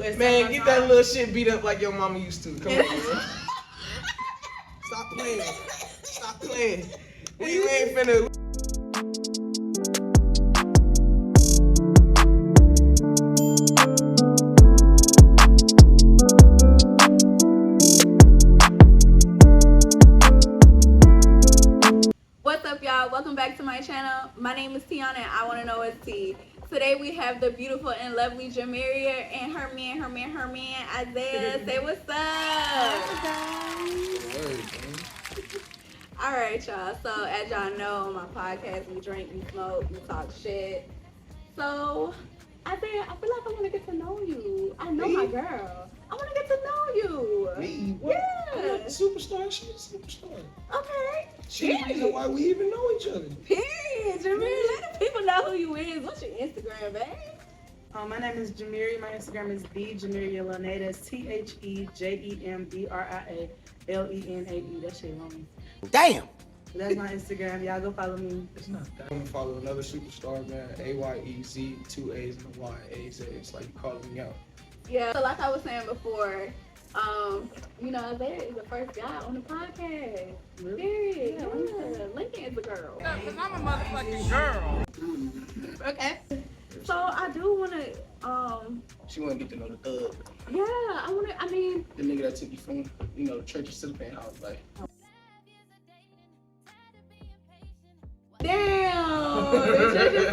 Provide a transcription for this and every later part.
Man, get that little shit beat up like your mama used to. Come on, man. Stop playing. Stop playing. We ain't finna. What's up, y'all? Welcome back to my channel. My name is Tiana and I want to know what's T. Today we have the beautiful and lovely Jemeria and her man, Isaiah. Say what's up. Alright, y'all. So as y'all know, on my podcast, we drink, we smoke, we talk shit. So, Isaiah, I feel like I want to get to know you. I know my girl. I want to get to know you. Me? Yeah. I'm not a superstar. She's a superstar. Okay. She's the reason why we even know each other. Period. Jemeria, let the people know who you is. What's your Instagram, babe? My name is Jemeria. My Instagram is Jemeria Lene. That's TheJemBriaLenae. That shit long. Damn. That's my Instagram. Y'all go follow me. It's not that. I'm gonna follow another superstar, man. AYEZ, 2 A's and a Y. AZ. It's like you calling me out. Yeah. So like I was saying before, you know, Isaiah is the first guy on the podcast. Really? Period. Yeah. Lincoln is a girl. Because I'm a motherfucking girl. Okay. So I do wanna She wanna get to know the thug. yeah, I mean The nigga that took you from, the churches to the penthouse. Like, damn.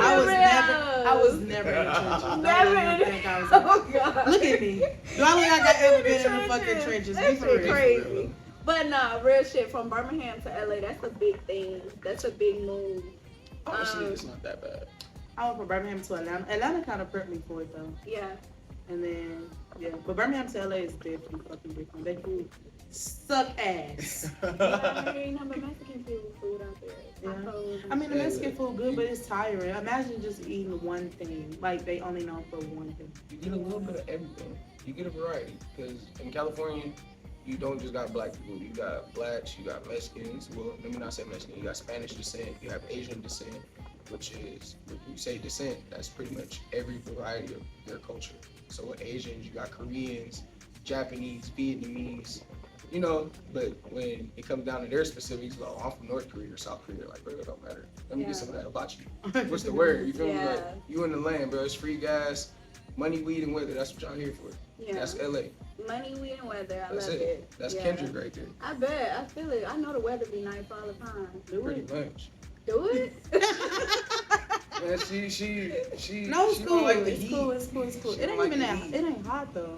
I was never in churches. Never Don't in- even think I was Oh God. Look at me. Do I look like I ever been in the fucking trenches? Be That's for real. crazy. But nah, real shit, from Birmingham to LA, that's a big thing. That's a big move. honestly, it's not that bad. I went from Birmingham to Atlanta. Atlanta kind of prepped me for it though. Yeah. And then, yeah. But Birmingham to LA is definitely fucking different. They food suck ass. Yeah, there ain't nothing but Mexican food out there. Yeah. Tacos and I mean, the shit. Mexican food good, but it's tiring. Imagine just eating one thing. Like, they only know for one thing. You get a little bit of everything. You get a variety. Because in California, you don't just got black people. You got blacks, you got Mexicans. Well, let me not say Mexican. You got Spanish descent. You have Asian descent, which is, when you say descent, that's pretty much every variety of their culture. So with Asians, you got Koreans, Japanese, Vietnamese, but when it comes down to their specifics, like, I'm from North Korea or South Korea, like, bro, it don't matter. Let me get some of that about you. What's the word? You feel me? Yeah. Like, you in the land, bro. It's free gas, money, weed, and weather. That's what y'all here for. Yeah. That's LA. Money, weed, and weather. I That's love it. That's Yeah. Kendrick right there. I bet. I feel it. I know the weather be nice all the time. Do Pretty it. much. Do it. Man, she No, it's she cool. don't like the It's heat. cool. It's cool. It's cool. She It don't ain't like even the that. heat. It ain't hot though.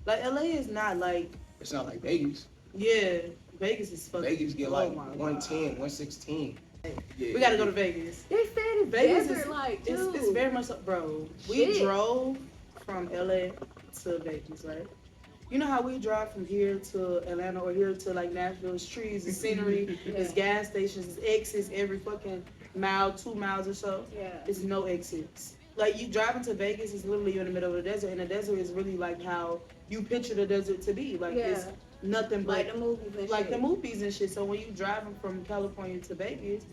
Like, LA is not like, It's not like Vegas. yeah, Vegas is fucking. Vegas get oh like my God. 110, 116. Yeah, We gotta go to Vegas. They said it's Vegas desert is like, it's too. very much so, bro. We Shit. drove from LA to Vegas, right? You know how we drive from here to Atlanta or here to like Nashville? It's trees, it's scenery, it's gas stations, it's exits every fucking mile, 2 miles or so. Yeah. It's no exits. Like, you driving to Vegas is literally in the middle of the desert, and the desert is really like how you picture the desert to be. Like, it's Yeah. nothing but Like the movies and like shit. the movies and shit. So when you driving from California to Vegas,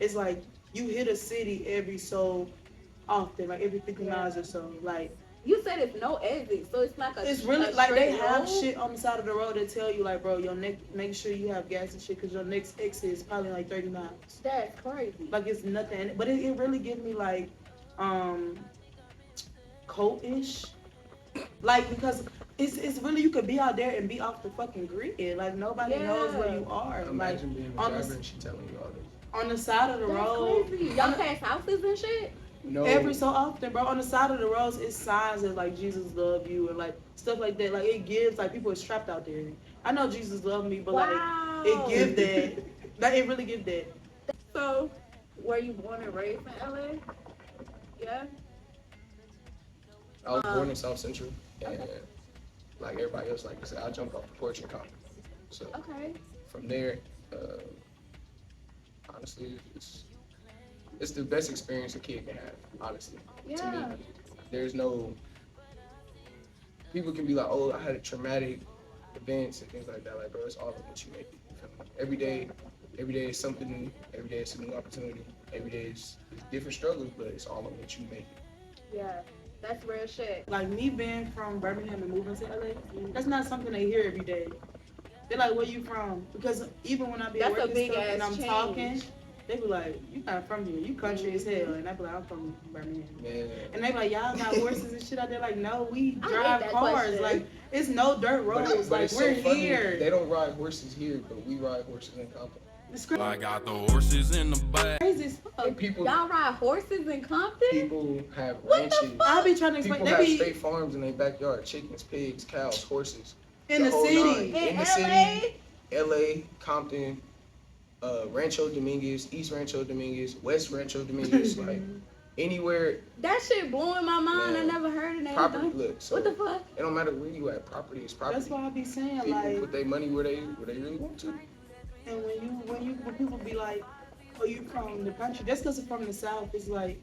it's like you hit a city every so often, like every 50 miles or so. Like, You said it's no exit, so it's like it's really like they straight have road? shit on the side of the road that tell you like, bro, your next, make sure you have gas and shit, because your next exit is probably like 30 miles. That's crazy. Like, it's nothing, but it really gives me like cold-ish, like, because it's really, you could be out there and be off the fucking grid. Like, nobody knows where you are. Imagine being a on driver the- and she telling you all this. on the side of the That's road. crazy. Y'all pass houses and shit? No. Every so often, bro, on the side of the roads, it's signs that like Jesus love you and like stuff like that. Like, it gives, like, people is trapped out there. I know Jesus love me, but Wow. like it give that. Like, it really give that. So, were you born and raised in LA? Yeah. I was born in South Central, and like everybody else, like I said, I jumped off the porch and conquered. So Okay. from there, honestly, it's the best experience a kid can have. Honestly, to Yeah. me, there's no. People can be like, oh, I had a traumatic events and things like that. Like, bro, it's all of what you make it. You feel me? Every day is something new. Every day is a new opportunity. Every day is different struggles, but it's all of what you make it. Yeah. That's real shit. Like me being from Birmingham and moving to LA, that's not something they hear every day. They're like, where you from? Because even when I be at That's work a and big stuff ass and I'm change. talking, they be like, you not from here, you country as hell. And I be like, I'm from Birmingham. Man. And they be like, y'all got horses and shit out there. Like, no, we I hate drive that cars. question. Like, it's no dirt roads. But Like, it's we're so funny. here. They don't ride horses here, but we ride horses in Compton. It's I got the horses in the back. crazy as fuck. And people Y'all ride horses in Compton? people have What the ranches. fuck? I be trying to explain. People They have be state farms in their backyard: chickens, pigs, cows, horses. in the whole city. nine. In In the LA? city. LA, Compton, Rancho Dominguez, East Rancho Dominguez, West Rancho Dominguez, like anywhere. That shit blowing my mind. I Man. never heard of that. Property, look. So What the fuck? it don't matter where you at. Property is property. That's why I be saying, People like, put their money where they really want to. and when people be like, oh, you from the country, just because it's from the South, it's like,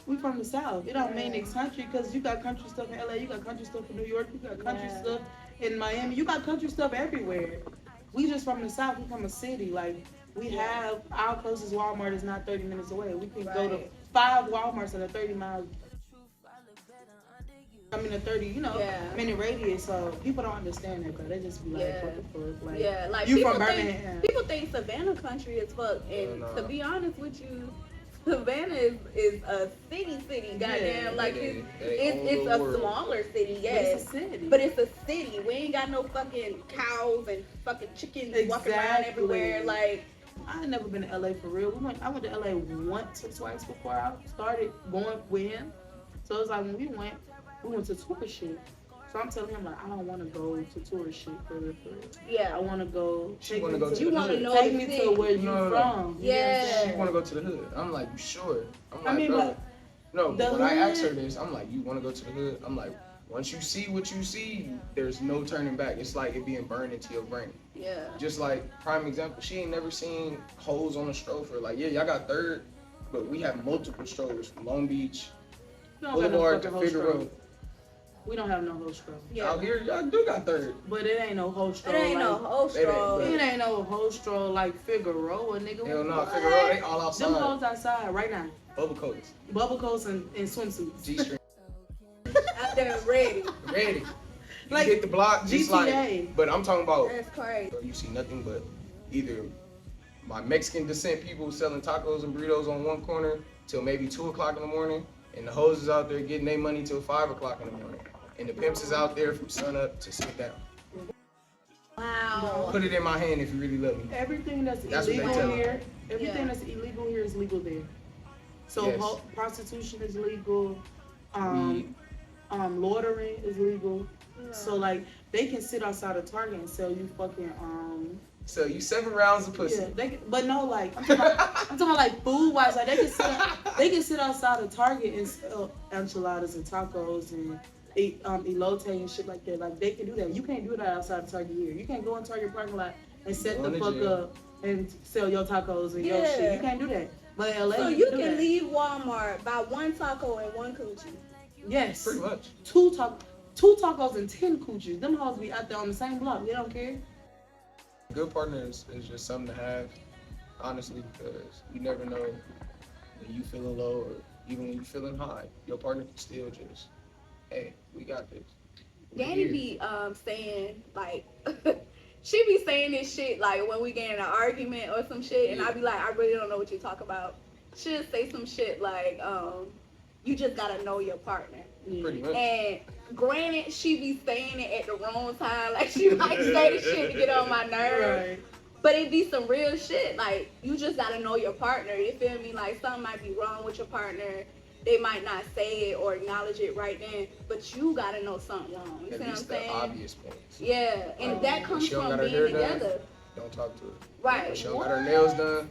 we from the South. It don't mean it's country, because you got country stuff in LA, you got country stuff in New York, you got country Yeah. stuff in Miami, you got country stuff everywhere. We just from the South, we from a city. Like, we have, our closest Walmart is not 30 minutes away. We can go to Right. 5 Walmarts in a 30 mile, I mean a 30, Yeah. minute radius. So people don't understand that, but they just be like, Yeah. what the fuck? Like, Yeah, like you people from think, Birmingham. people think Savannah country is fuck, and No. to be honest with you, Savannah is a city, goddamn. Yeah, like it it's own it's the a world. smaller city, But yes, it's a city. but it's a city. We ain't got no fucking cows and fucking chickens walking around Exactly. everywhere. Like, I ain't never been to LA for real. I went to LA once or twice before I started going with him. So it's like when we went to tourist shit. So I'm telling him like I don't want to go to tourist shit for real. I yeah, want to go. She wanna go to you the want to hood. know Take the me city. to where you No. from. You know what I'm Yeah. saying? She want to go to the hood. I'm like, you sure? I'm like, I mean, bro. but No, the when I asked her hood- this, I'm like, you want to go to the hood? I'm like, once you see what you see, there's no turning back. It's like it being burned into your brain. Yeah, Just like, prime example, she ain't never seen hoes on a stroller. Like, yeah, y'all got third, but we have multiple strollers from Long Beach, we don't got no Boulevard to fucking host Figueroa. road. We don't have no host road. yeah. Out here, y'all do got third. But it ain't no host It road. ain't no like, host It ain't, road. bro. It ain't no host road like Figueroa, nigga. Hell no, What? Figueroa, they all Them outside. hoes outside right now. Bubble coats, Bubble coats and swimsuits. G-string, Out there ready. ready. You Like hit the block, just GTA. like, but I'm talking about, That's crazy. you see nothing but either my Mexican descent people selling tacos and burritos on one corner till maybe 2 o'clock in the morning, and the hoes is out there getting their money till 5 o'clock in the morning, and the pimps is out there from sun up to sundown. Wow. Put it in my hand if you really love me. Everything that's That's what they illegal tell 'em. here, everything Yeah. that's illegal here is legal there. So Yes. prostitution is legal, Weed. loitering is legal. Yeah. So like they can sit outside of Target and sell you fucking So you 7 rounds of pussy. yeah. But no, like I'm talking about like food wise, like they can sit outside of Target and sell enchiladas and tacos and eat elote and shit like that. Like they can do that. You can't do that outside of Target here. You can't go in Target parking lot and set the Going to fuck jail. up and sell your tacos and your Yeah. shit. You can't do that. But in LA, So you you do can that. leave Walmart, buy one taco and one coochie. Yes. Pretty much. Two tacos and 10 coochies. Them hoes be out there on the same block. They don't care. Good partners is just something to have, honestly, because you never know when you feeling low or even when you feeling high. Your partner can still just, hey, we got this. We Danny here. be saying like she be saying this shit like when we get in an argument or some shit, and I be like, I really don't know what you talk about. She'll say some shit like, you just gotta know your partner. Pretty much. And granted, she be saying it at the wrong time. Like she might say shit to get on my nerves. Right. But it be some real shit. Like, you just gotta know your partner. You feel me? Like, something might be wrong with your partner. They might not say it or acknowledge it right then, but you gotta know something wrong. You see At what I'm least the saying? obvious points. Yeah, and that If comes she don't from got her being hair done, together. Don't talk to her. Right. If she don't got her nails done,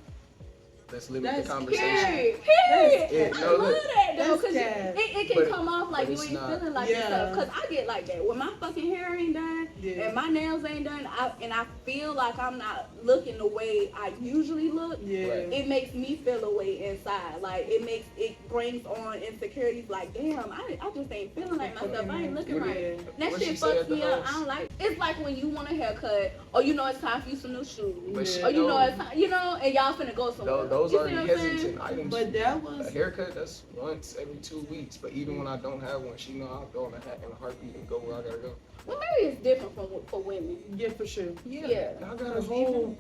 let's limit That's the conversation. Period. That's Period. cat. I No, love look. that though, That's cause cat. it can But- come off like but you it's ain't not. feeling like Yeah. yourself. Cause I get like that when my fucking hair ain't done Yeah. and my nails ain't done, I feel like I'm not looking the way I usually look. Yeah. Right. It makes me feel away inside. Like it brings on insecurities. Like damn, I just ain't feeling like myself. I ain't looking What right. Yeah. That What she shit say fucks at the me up. house? I don't like. It's like when you want a haircut, or you know it's time for you some new shoes, But she or you know know- it's time, and y'all finna go somewhere. Those those You are see the what I'm saying? hesitant items. But that A was haircut, that's once every 2 weeks. But even when I don't have one, she know I'll throw on a hat in a heartbeat and go where I gotta go. Well, maybe it's different for women. yeah for sure. Yeah. Y'all got a Cause whole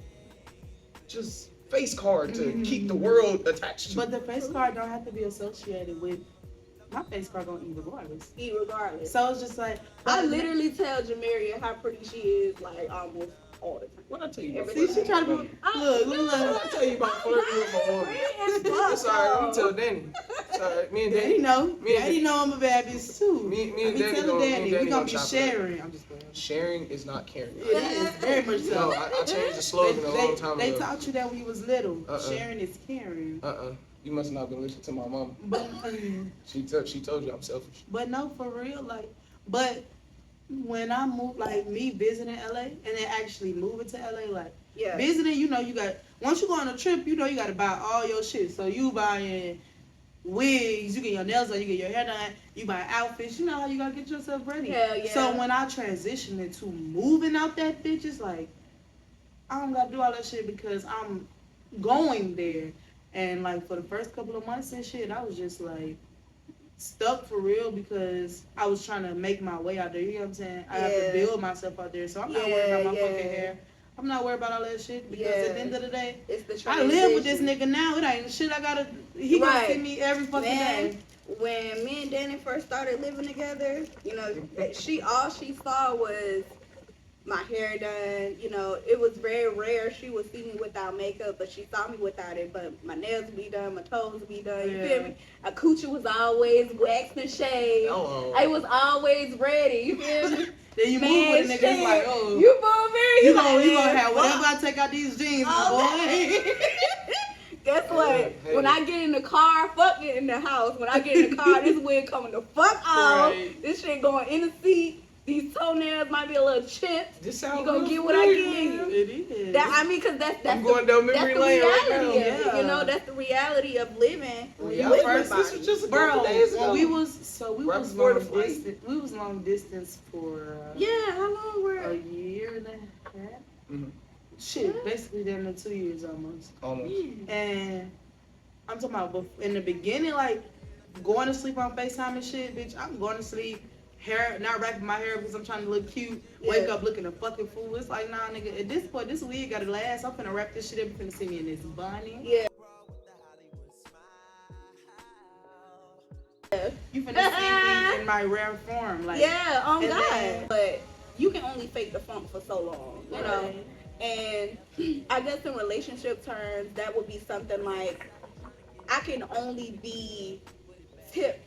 just face card to keep the world attached to. But the face card don't have to be associated with my face card gonna eat regardless. Regardless. So it's just like I literally tell Jemeria how pretty she is, like almost all the time. What I tell you about see, flirting she trying to with be women? look. What I tell you about flirting with my woman? It's alright, I'm gonna tell Danny. It's alright, me and Daddy Danny. know. Me and Daddy know I'm a bad bitch too. Me I and be Danny telling gonna, me Daddy, and we Danny gonna be chop it up. sharing. I'm just playing. Sharing is not caring. It is very much so. No, I changed the slogan a long time They ago. taught you that when you was little. Uh-uh. Sharing is caring. You must not been listening to my mom. But She told you I'm selfish. but no, for real, like, but when I moved, like me visiting LA and then actually moving to LA, like Yeah. visiting, you know, you got once you go on a trip, you know, you got to buy all your shit. So you buying wigs, you get your nails done, you get your hair done, you buy outfits. You know how you gotta get yourself ready. Hell yeah. So when I transitioned into moving out that bitch, it's like I don't gotta do all that shit because I'm going there. And like for the first couple of months and shit, I was just like stuck for real because I was trying to make my way out there. You know what I'm saying? I have to Yeah. build myself out there. So I'm not worried about my fucking hair. I'm not worried about all that shit because at the end of the day, It's the I live with this transition. nigga now. It ain't shit I gotta. He gonna Right. see me every fucking Man, day. when me and Danny first started living together, you know, all she saw was my hair done. You know, it was very rare she would see me without makeup, but she saw me without it. But my nails would be done, my toes would be done. You feel me? A coochie was always waxed and shaved. Oh. I was always ready. You feel me? Then you Man, move with a nigga, shit. it's like, oh, You move me. you like, gonna man, have whatever fuck. I take out these jeans, Oh, my boy. Guess what? Hey. When I get in the car, fuck it in the house. When I get in the car, this wig coming the fuck off. Right. This shit going in the seat. These toenails might be a little chipped. This You sounds gonna get what I give you. It is. That I mean, cause that's I'm going down that's memory the lane right reality now. of it. Yeah. You know, that's the reality of living. Yeah, with first, this somebody. was just a Bro, couple days ago. when we was Right was before long the flight. distance. We was long distance for Yeah, how long were a year and a half. Mhm. Shit, basically down to 2 years almost. Almost. And I'm talking about in the beginning, like going to sleep on FaceTime and shit, bitch. I'm going to sleep, hair not wrapping my hair because I'm trying to look cute. Wake Yeah. up looking a fucking fool. It's like, nah, nigga. At this point, this wig gotta last. I'm finna wrap this shit up. You finna see me in this bunny. Yeah. You finna see me in my rare form, like. Yeah, on and God. then- But you can only fake the funk for so long, you know. Right. And I guess in relationship terms, that would be something like I can only be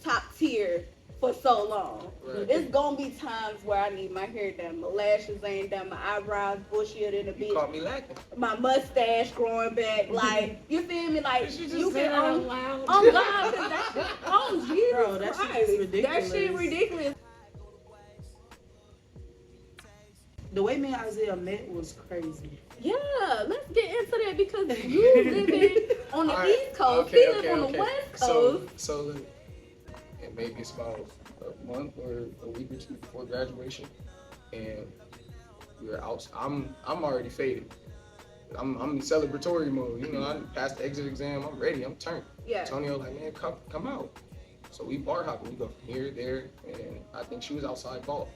top tier for so long. Right. It's gonna be times where I need my hair done, my lashes ain't done, my eyebrows bushier than a You bitch, caught me lacking. my mustache growing back. Like you feel me? Like Did you just you say can that out only. loud? Oh God, 'cause that shit, oh Jesus Bro, that shit Christ. is ridiculous. That shit ridiculous. The way me and Isaiah met was crazy. Yeah, let's get into that because you living on the All right, East Coast, okay, he live on the West Coast. So and maybe it's about a month or a week or two before graduation, and we're out. I'm already faded. I'm in celebratory mode. You know, I passed the exit exam. I'm ready. I'm turned. Yeah. Antonio like, man, come out. So we bar hopping. We go from here, there, and I think she was outside ball.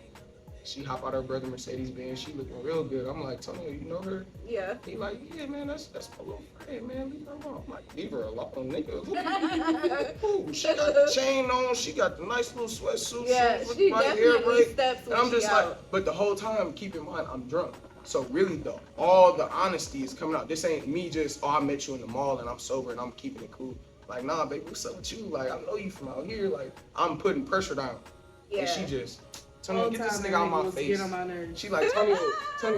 She hop out her brother Mercedes Benz. She looking real good. I'm like, Antonio, you know her? Yeah. He like, yeah, man, that's my little friend, man. Leave her alone. I'm like, leave her alone, nigga. Ooh, she got the chain on. She got the nice little sweatsuit. Yeah, shoes, she right hair definitely break. steps And when I'm she just out. like, but the whole time, keep in mind, I'm drunk. So really, though, all the honesty is coming out. This ain't me just, oh, I met you in the mall and I'm sober and I'm keeping it cool. Like, nah, baby, what's up with you? Like, I know you from out here. Like, I'm putting pressure down. Yeah. And she just, Tony, Whole get this time nigga out that my was face. getting on my nerves. She like, Tony,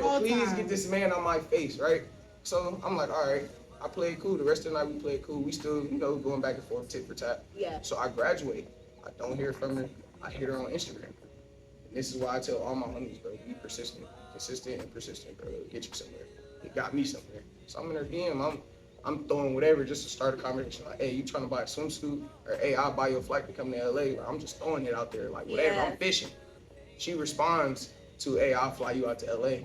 Whole please time. get this man on my face, right? So I'm like, all right. I played cool. The rest of the night we played cool. We still, you know, going back and forth, tit for tat. Yeah. So I graduate. I don't hear from her. I hit her on Instagram. And this is why I tell all my homies, bro, be persistent. Consistent and persistent, bro. It'll get you somewhere. It got me somewhere. So I'm in her DM. I'm throwing whatever just to start a conversation. Like, hey, you trying to buy a swimsuit? Or, hey, I'll buy you a flight to come to LA. Like, I'm just throwing it out there. Like, whatever. Yeah. I'm fishing. She responds to, hey, I'll fly you out to LA.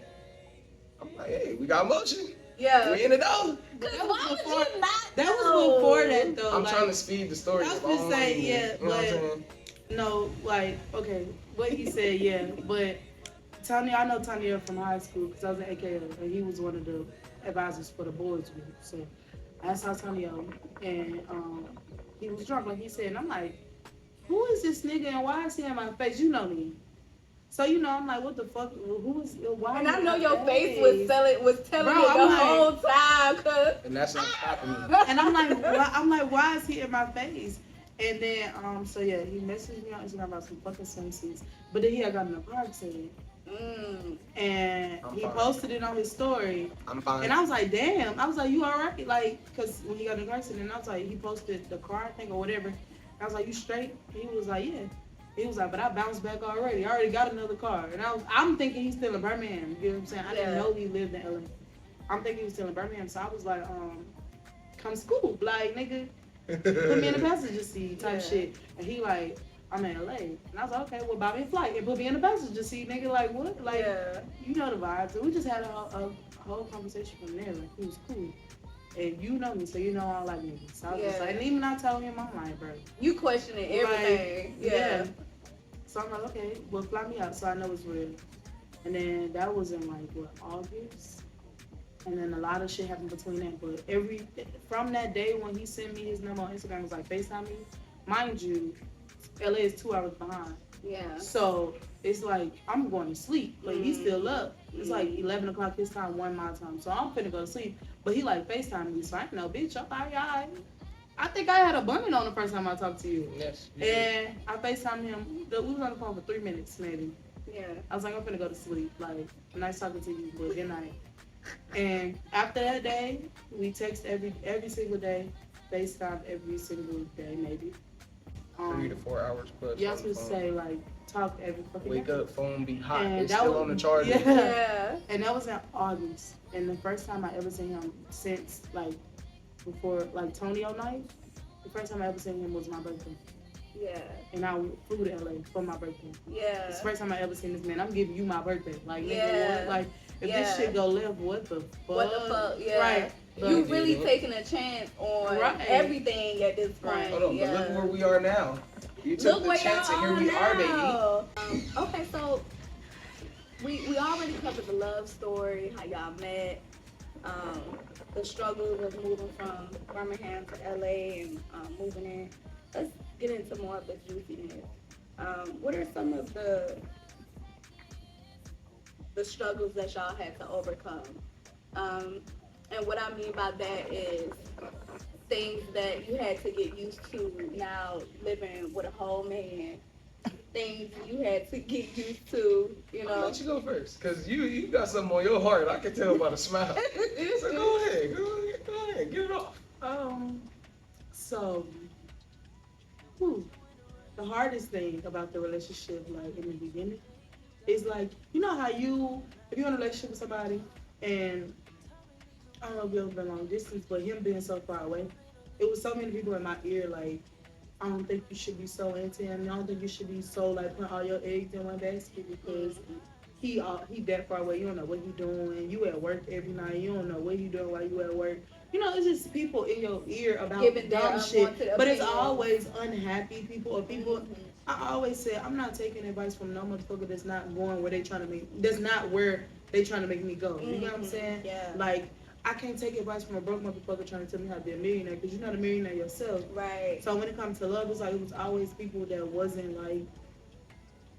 I'm like, hey, we got motion. Yeah. We in it though. Cause That was why would before- you not That was know? before that though. I'm like, trying to speed the story. I was up. gonna don't say, wanna- yeah, you know what I'm but- saying? No, like, okay, what he said, yeah, but Tony, I know Tanya from high school because I was in AKO, and he was one of the advisors for the boys group. So I saw Tanya, and he was drunk, like he said, and I'm like, who is this nigga, and why is he in my face? You know me. So I'm like, what the fuck? Who is? Why? And I in know my your face was telling Bro, you the I'm like- whole time, cause And that's not stopping me. And I'm like, why is he in my face? And then, so yeah, he messaged me on Instagram about some fucking swimsuits. But then he had gotten in a car accident. And I'm he fine. posted it on his story. I'm fine. And I was like, damn. I was like, you alright? Like, because when he got in the car accident, I was like, he posted the car, I think, or whatever. I was like, you straight? He was like, yeah. He was like, but I bounced back already. I already got another car. And I'm thinking he's still in Birmingham. You know what I'm saying? I didn't Yeah. know he lived in LA. I'm thinking he was still in Birmingham. So I was like, come scoop. Like, nigga, put me in the passenger seat type Yeah. shit. And he like, I'm in LA. And I was like, okay, well, buy me a flight and put me in the passenger seat, nigga. Like, what? Like, yeah. you know the vibes. And we just had a whole conversation from there. Like, he was cool. And you know me, so you know I don't like niggas. So I was just Yeah. like, and even I told him, I'm like, bro. You questioning everything. Like, yeah. So I'm like, okay, well, fly me out so I know it's real. And then that was in like, what, August? And then a lot of shit happened between that. But from that day when he sent me his number on Instagram, was like, FaceTime me. Mind you, LA is 2 hours behind. Yeah. So it's like, I'm going to sleep, but he's still up. It's like 11 o'clock his time, 1 my time. So I'm finna go to sleep. But he like FaceTime me, so I ain't know, bitch, I'm like, alright. I think I had a bunny on the first time I talked to you. Yes. And I FaceTimed him. We was on the phone for 3 minutes, maybe. Yeah. I was like, I'm finna go to sleep. Like, nice talking to you, but good night. And after that day, we text every single day, FaceTime every single day, maybe. 3 to 4 hours plus. Y'all on the supposed to phone. say, like, talk every fucking Wake day. up, phone be hot. And It's that still was- on the charger. Yeah. Yeah. And that was in August. And the first time I ever seen him since, like, before, like, Tonyo night, the first time I ever seen him was my birthday. Yeah. And I flew to LA for my birthday. Yeah. It's the first time I ever seen this man. I'm giving you my birthday. Like, nigga, Yeah. what? Like, if Yeah. this shit go left, what the fuck? What the fuck? Yeah. Right. You But- really taking a chance on Right. everything at this point. Right. Hold on, yeah. but look where we are now. You took Look the where chance and y'all here we are, baby. now. Okay, so we already covered the love story, how y'all met, the struggles of moving from Birmingham to LA and moving in. Let's get into more of the juiciness. What are some of the struggles that y'all had to overcome? And what I mean by that is things that you had to get used to now living with a whole man. Things you had to get used to, you I'll know. let you go first, cause you got something on your heart. I can tell by the smile. So go ahead, get it off. So, the hardest thing about the relationship, like in the beginning, is like, you know how if you're in a relationship with somebody and I don't know if you've ever been long distance, but him being so far away, it was so many people in my ear like, I don't think you should be so into him. I don't think you should be so like putting all your eggs in one basket because he that far away. You don't know what he doing. You at work every night. You don't know what he doing while you at work. You know, it's just people in your ear about Giving their dumb shit. unwanted But it's opinions. always unhappy people or people. I always say I'm not taking advice from no motherfucker that's not going where they trying to make. That's not where they trying to make me go. You know what I'm saying? Yeah. Like I can't take advice from a broke motherfucker trying to tell me how to be a millionaire because you're not a millionaire yourself. Right. So when it comes to love, it's like it was always people that wasn't like,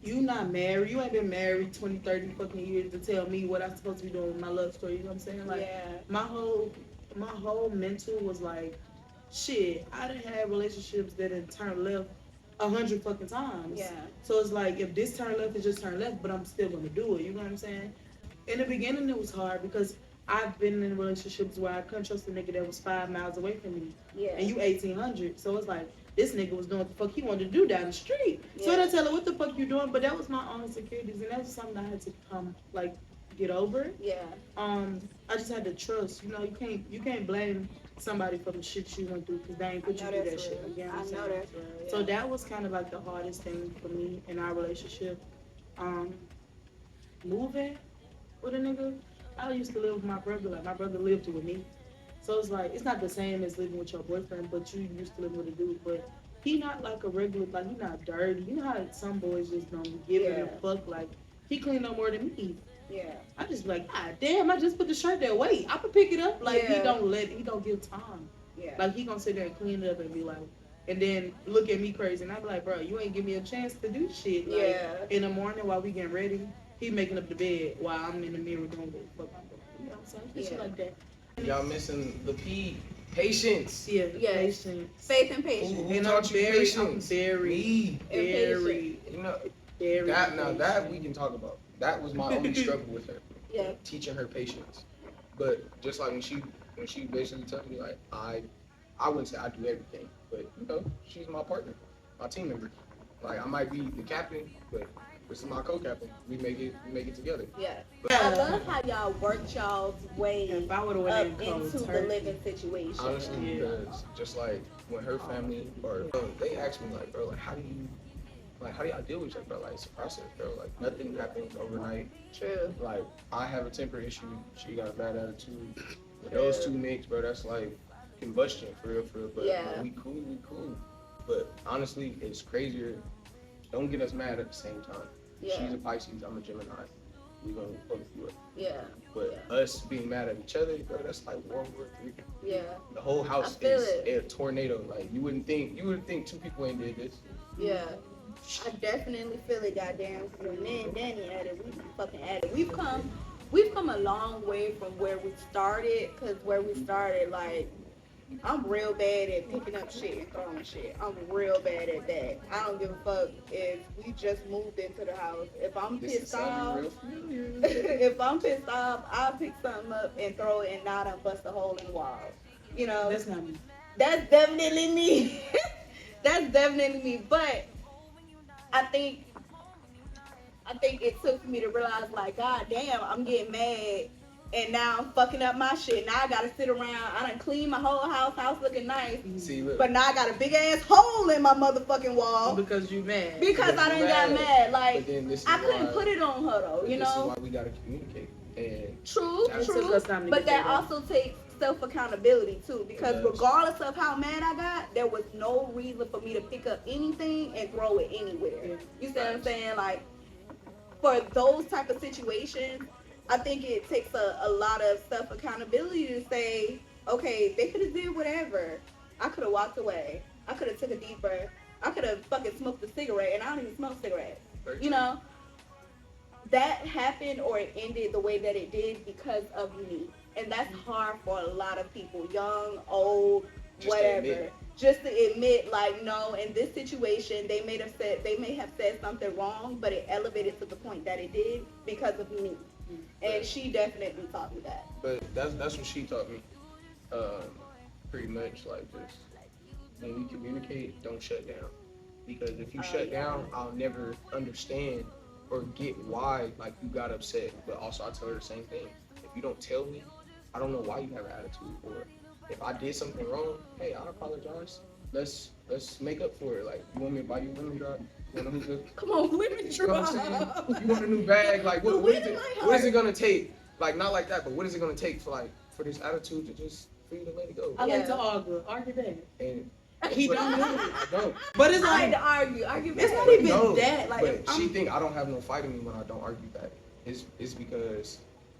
you not married, you ain't been married 20, 30 fucking years to tell me what I'm supposed to be doing with my love story, you know what I'm saying? Like, Yeah. my whole mental was like, shit, I done had relationships that had turned left 100 fucking times. Yeah. So it's like, if this turn left, it just turn left, but I'm still gonna do it, you know what I'm saying? In the beginning, it was hard because I've been in relationships where I couldn't trust a nigga that was 5 miles away from me. Yeah. And you 1800, so it's like this nigga was doing what the fuck he wanted to do down the street. So I Yeah. didn't tell her what the fuck you doing, but that was my own insecurities, and that was something I had to get over. Yeah. I just had to trust. You know, you can't blame somebody for the shit you went through because they ain't put you through that shit. You know what I I'm know saying? that's real. Yeah. So that was kind of like the hardest thing for me in our relationship. Moving with a nigga. I used to live with my brother. Like my brother lived with me, so it's like it's not the same as living with your boyfriend, but you used to live with a dude. But he not like a regular, like he not dirty. You know how some boys just don't give it a fuck. Like he clean no more than me. Yeah. I just be like, God damn, I just put the shirt there. Wait, I can pick it up. Like he don't give time. Yeah. Like he gonna sit there and clean it up and be like, and then look at me crazy, and I be like, bro, you ain't give me a chance to do shit. Like, in the morning while we getting ready, he making up the bed while I'm in the mirror doing what the fuck I'm doing. You know what I'm saying? Shit like that. Y'all missing the P. Patience. Yeah. Yes. Patience. Faith and patience. Who And taught you I'm patience? very, Me. very, You know, very. that now that we can talk about. That was my only struggle with her. Yeah. Teaching her patience. But just like when she basically told me like I wouldn't say I do everything, but you know, she's my partner, my team member. Like I might be the captain, but this is my co-captain. We make it together. Yeah. But I love how y'all worked y'all's way If I would have up went into the living situation. honestly, because just like when her family or they asked me like, bro, like how do y'all deal with each other, bro? Like it's a process, bro. Like nothing happens overnight. True. Like I have a temper issue. She got a bad attitude. With those two mix, bro, that's like combustion for real. But Yeah. we cool. But honestly, it's crazier. Don't get us mad at the same time. Yeah. She's a Pisces, I'm a Gemini. We gonna both do it. Yeah. But us being mad at each other, bro, that's like World War III. Yeah. The whole house I feel is it. a tornado. Like you would think two people ain't did this. Yeah. I definitely feel it, goddamn. When me and Danny at it, we fucking at it. We've come a long way from where we started, cause where we started, like, I'm real bad at picking up shit and throwing shit. I'm real bad at that. I don't give a fuck if we just moved into the house. If I'm This is pissed off, sounding real familiar. if I'm pissed off, I'll pick something up and throw it and not bust a hole in the wall. You know, That's not me. that's definitely me. That's definitely me. But I think it took me to realize, like, God damn, I'm getting mad, and now I'm fucking up my shit. Now I gotta sit around. I done cleaned my whole house looking nice, See, look. but now I got a big ass hole in my motherfucking wall Because you mad. because I done got mad. Like, But then this is I couldn't why- put it on her though, you This is know. why we gotta communicate. And True, It took true. us time to But get that there. also takes self accountability too, because It does. regardless of how mad I got, there was no reason for me to pick up anything and throw it anywhere. Yeah. You see what I'm saying? Like, for those type of situations, I think it takes a lot of self accountability to say, okay, they could have did whatever. I could have walked away. I could have took a deep breath. I could have fucking smoked a cigarette, and I don't even smoke cigarettes. You know, that happened or it ended the way that it did because of me. And that's hard for a lot of people, young, old, Just to whatever. admit it. Just to admit, like, no, in this situation, they may have said something wrong, but it elevated to the point that it did because of me. And she definitely taught me that. But that's what she taught me. Pretty much like this. When we communicate, don't shut down. Because if you shut down, I'll never understand or get why like you got upset. But also I tell her the same thing. If you don't tell me, I don't know why you have an attitude. Or if I did something wrong, hey, I apologize. Let's make up for it. Like, you want me to buy you a lemon drop? You want a hookah? Come on, women You know what I'm drop. saying? You want a new bag? Like, what is it gonna take? Like, not like that, but what is it gonna take for this attitude to just for you to let it go? I like Yeah. to argue that. And He but don't do it. I don't. But it's I had like, to argue it's back. not even No, that. Like, but if she I'm, think I don't have no fight in me when I don't argue back. It's because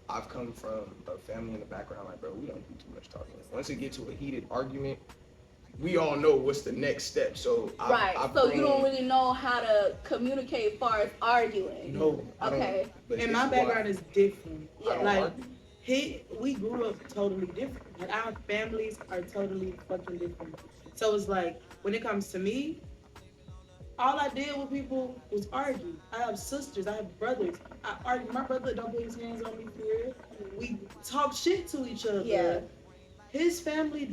I've come from a family in the background. Like, bro, we don't do too much talking. Once it gets to a heated argument, we all know what's the next step. So Right. I've So you grown- don't really know how to communicate as far as arguing. No. I don't. Okay. But and this my is why background is different. I don't Like, argue. we grew up totally different. Like, our families are totally fucking different. So it's like, when it comes to me, all I did with people was argue. I have sisters, I have brothers. I argue. My brother don't put his hands on me for real. We talk shit to each other. Yeah. His family,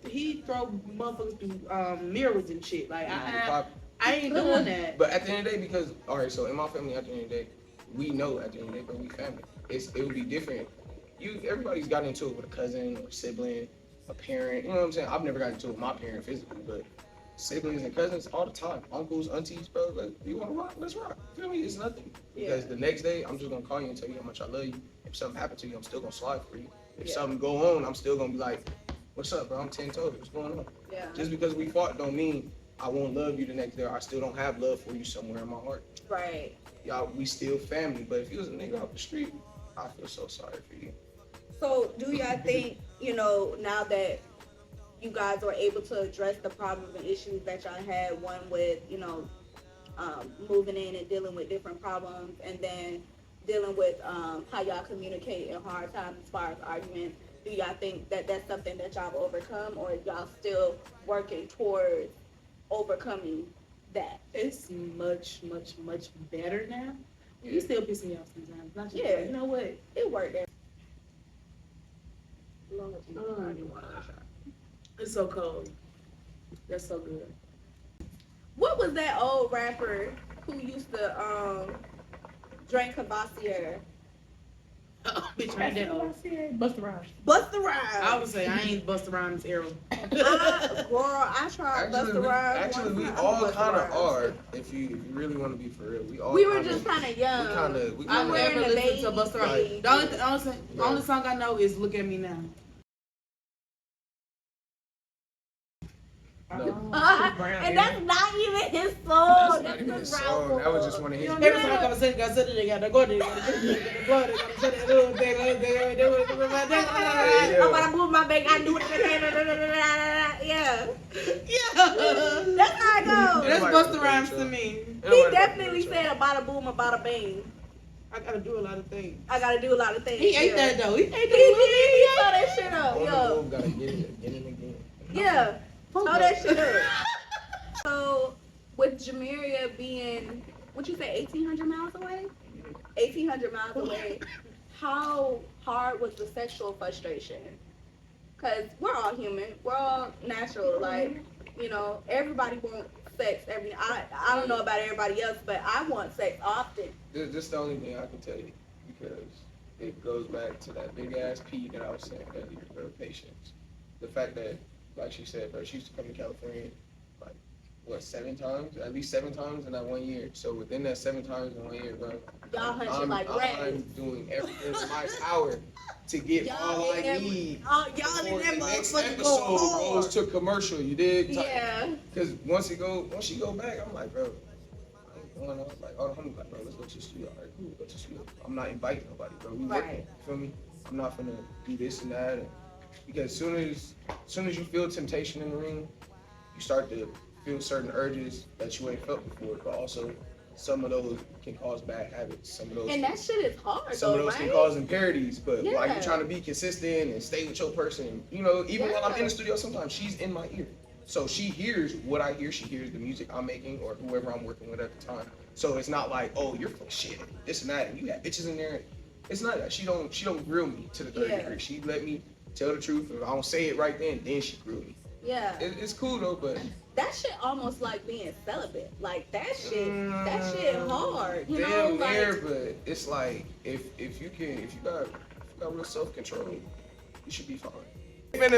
he throw motherfuckers through mirrors and shit. Like, I ain't doing that. But at the end of the day, because all right, so in my family, at the end of the day, we know at the end of the day, but we family. It would be different. Everybody's gotten into it with a cousin or sibling, a parent. You know what I'm saying? I've never gotten into it with my parent physically, but siblings and cousins all the time, uncles, aunties, bro. Like, you want to rock? Let's rock. You feel me? It's nothing. Because the next day, I'm just gonna call you and tell you how much I love you. If something happened to you, I'm still gonna slide for you. If Yeah. something go on, I'm still gonna be like, what's up, bro? I'm 10 toes. What's going on? Yeah. Just because we fought don't mean I won't love you the next day. I still don't have love for you somewhere in my heart. Right. Y'all, we still family. But if you was a nigga off the street, I feel so sorry for you. So do y'all think, now that you guys were able to address the problems and issues that y'all had, one with, moving in and dealing with different problems, and then dealing with how y'all communicate in hard times as far as arguments, do y'all think that that's something that y'all have overcome, or y'all still working towards overcoming that? It's much, much, much better now. You still piss me off sometimes. Not just Yeah. you know what? It worked there. It's so cold. That's so good. What was that old rapper who used to drink Cavassier? Bitch, I ain't that old. Busta Rhymes. Busta Rhymes. I would say I ain't Busta Rhymes era. I tried Busta Rhymes. Actually, we one time. all Busta kind of Rhymes. are. If you really want to be for real, We were just kind of young. We I were never in the listened to baby Busta Rhymes. stage. The only song I know is "Look at Me Now." No. And that's not even his song. That's not That's even his his song. That was just one of his. Every time I say, "Got something, they gotta go, they gotta I'm about to move my back. I do it. Yeah. That's how it goes. That's Busta Rhymes to me. He definitely said a bada boom, a bada bang. I gotta do a lot of things. I gotta do a lot of things. He ate that though. He ate He that. did. He saw that shit up. On the Yo. move, gotta get it again and again. Yeah. Throw that shit up. So, with Jemeria being, what you say, 1,800 miles away? 1,800 miles away. How hard was the sexual frustration? Because we're all human. We're all natural. Like, everybody wants sex. I don't know about everybody else, but I want sex often. This is the only thing I can tell you, because it goes back to that big ass P that I was saying earlier, bro, patience. The fact that, like she said, bro, she used to come to California, like, what, 7 times? At least 7 times in that 1 year. So within that 7 times in 1 year, bro, Y'all hunching I'm like rats. doing everything in my power to get all I need. Y'all Before in that the next motherfucker episode go goes hard. to commercial, you dig? Yeah. Because once she go back, I'm like, bro, I ain't going out. Like, all the homies like, bro, let's go to the studio. All right, cool, go to the studio. I'm not inviting nobody, bro. We working, Right. you feel me? I'm not finna do this and that. Because as soon as you feel temptation in the ring, you start to feel certain urges that you ain't felt before. But also, some of those can cause bad habits. Some of those And that shit is hard, some of though, those right? can cause impurities, but while Yeah. you're trying to be consistent and stay with your person, even while I'm in the studio, sometimes she's in my ear. So she hears what I hear, she hears the music I'm making or whoever I'm working with at the time. So it's not like, oh, you're full of shit, this and that, and you have bitches in there. It's not that. She don't grill me to the third Yeah. degree. She let me tell the truth. If I don't say it right then she grill me. Yeah. It's cool though, but That shit almost like being celibate. Like, that shit hard. You know, damn like, near, but it's like if you got real self-control, you should be fine. We ain't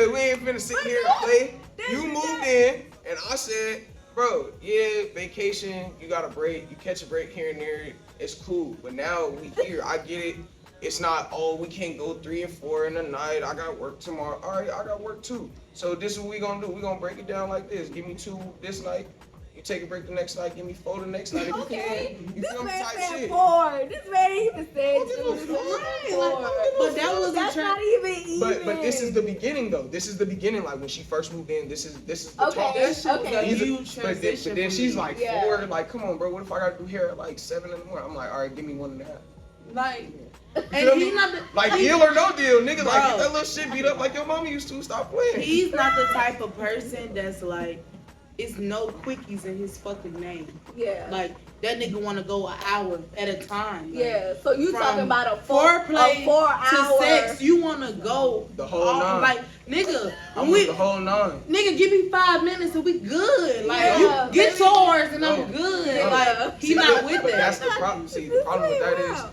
finna sit here and play. You moved in, and I said, bro, yeah, vacation, you got a break, you catch a break here and there, it's cool. But now we here, I get it. It's not, oh, we can't go 3 and 4 in the night. I got work tomorrow. All right, I got work too. So this is what we gonna do. We gonna break it down like this. Give me 2 this night. You take a break the next night. Give me 4 the next night. If okay. you can. You This feel me? man Type said shit. 4. This man even said Don't give a 2. fuck. But that was That's not even even. But this is the beginning though. This is the beginning. Like when she first moved in. This is the Okay. talk. That shit was Okay. a These are- huge But then transition. she's for me. like Yeah. 4. Like, come on, bro. What if I gotta do hair at like 7 in the morning? I'm like, all right, give me 1.5. like, You and feel me? he's not the, Like deal or no deal, nigga. Like get Bro. that little shit beat up like your mama used to. Stop playing. he's not the type of person that's like, it's no quickies in his fucking name. Yeah. Like, that nigga want to go an hour at a time. Like, Yeah. So you from talking about a foreplay 4 to hour sex, you want to go The whole 9. Like, nigga, I'm we, with the whole 9. nigga, give me 5 minutes and we good. Like, Yeah. you get yours and I'm No. good. Yeah. Like, he See, not but with But that's that. the problem. See, the problem with that is Wow.